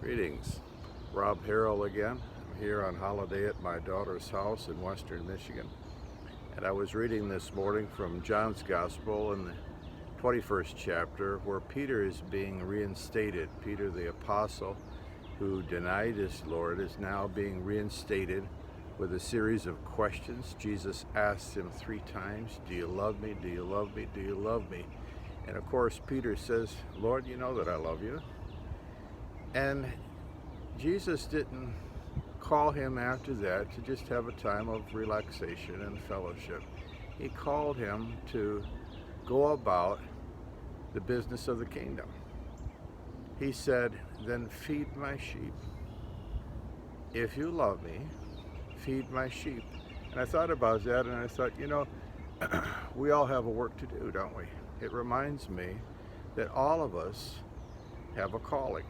Greetings. Rob Harrell again. I'm here on holiday at my daughter's house in western Michigan. And I was reading this morning from John's Gospel in the 21st chapter where Peter is being reinstated. Peter the apostle who denied his Lord is now being reinstated with a series of questions. Jesus asks him 3 times, "Do you love me? Do you love me? Do you love me?" And of course Peter says, "Lord, you know that I love you." And Jesus didn't call him after that to just have a time of relaxation and fellowship. He called him to go about the business of the kingdom. He said, "Then feed my sheep. If you love me, feed my sheep." And I thought about that and I thought, we all have a work to do, don't we? It reminds me that all of us have a calling.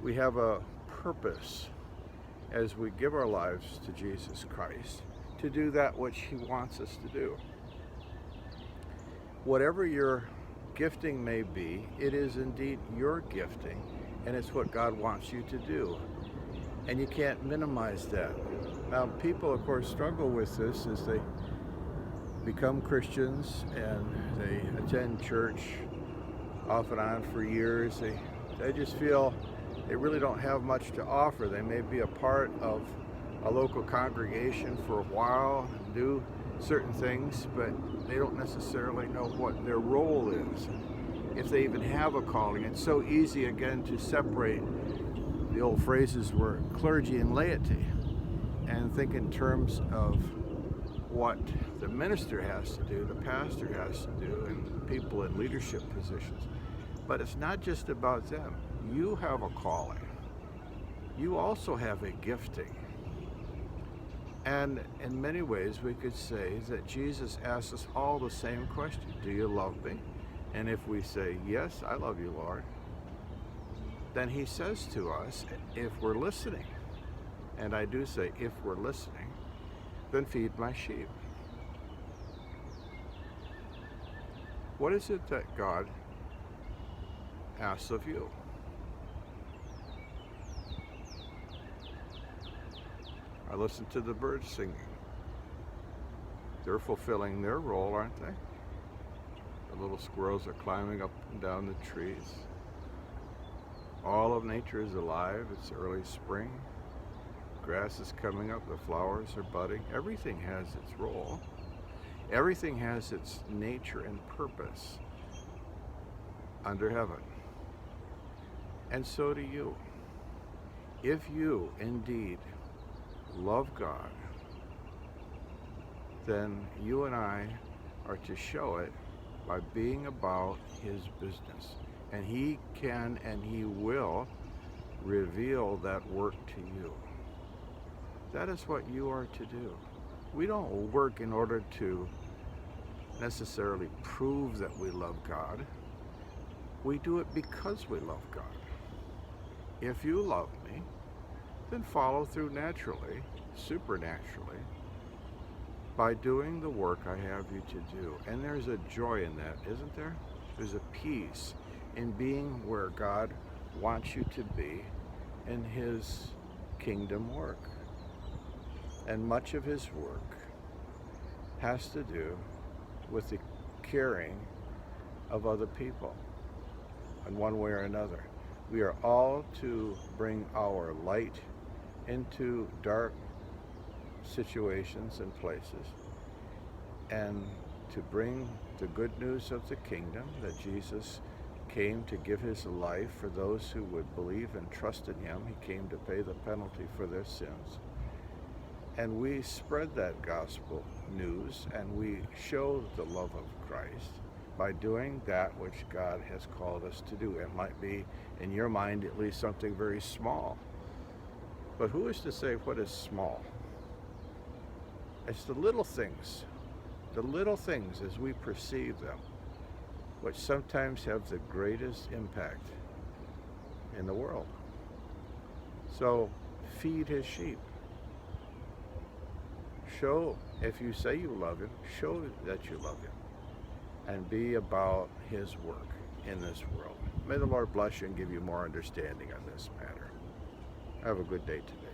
We have a purpose as we give our lives to Jesus Christ to do that which He wants us to do. Whatever your gifting may be, it is indeed your gifting, and it's what God wants you to do. And you can't minimize that. Now, people, of course, struggle with this as they become Christians and they attend church off and on for years. They just feel they really don't have much to offer. They may be a part of a local congregation for a while and do certain things, but they don't necessarily know what their role is, if they even have a calling. It's so easy, again, to separate. The old phrases were clergy and laity, and think in terms of what the minister has to do, the pastor has to do, and people in leadership positions. But it's not just about them. You have a calling. You also have a gifting. And in many ways, we could say that Jesus asks us all the same question. Do you love me? And if we say, yes, I love you, Lord, then He says to us, if we're listening, and I do say if we're listening, then feed my sheep. What is it that God asks of you? I listen to the birds singing. They're fulfilling their role, aren't they? The little squirrels are climbing up and down the trees. All of nature is alive. It's early spring. Grass is coming up. The flowers are budding. Everything has its role. Everything has its nature and purpose under heaven. And so do you. If you indeed love God, then you and I are to show it by being about His business. And He can and He will reveal that work to you. That is what you are to do. We don't work in order to necessarily prove that we love God. We do it because we love God. If you love me, then follow through naturally, supernaturally, by doing the work I have you to do. And there's a joy in that, isn't there? There's a peace in being where God wants you to be in His kingdom work. And much of His work has to do with the caring of other people in one way or another. We are all to bring our light into dark situations and places, and to bring the good news of the kingdom, that Jesus came to give His life for those who would believe and trust in Him. He came to pay the penalty for their sins. And we spread that gospel news, and we show the love of Christ by doing that which God has called us to do. It might be, in your mind at least, something very small. But who is to say what is small? It's the little things as we perceive them, which sometimes have the greatest impact in the world. So feed His sheep. Show, if you say you love Him, show that you love Him, and be about His work in this world. May the Lord bless you and give you more understanding on this matter. Have a good day today.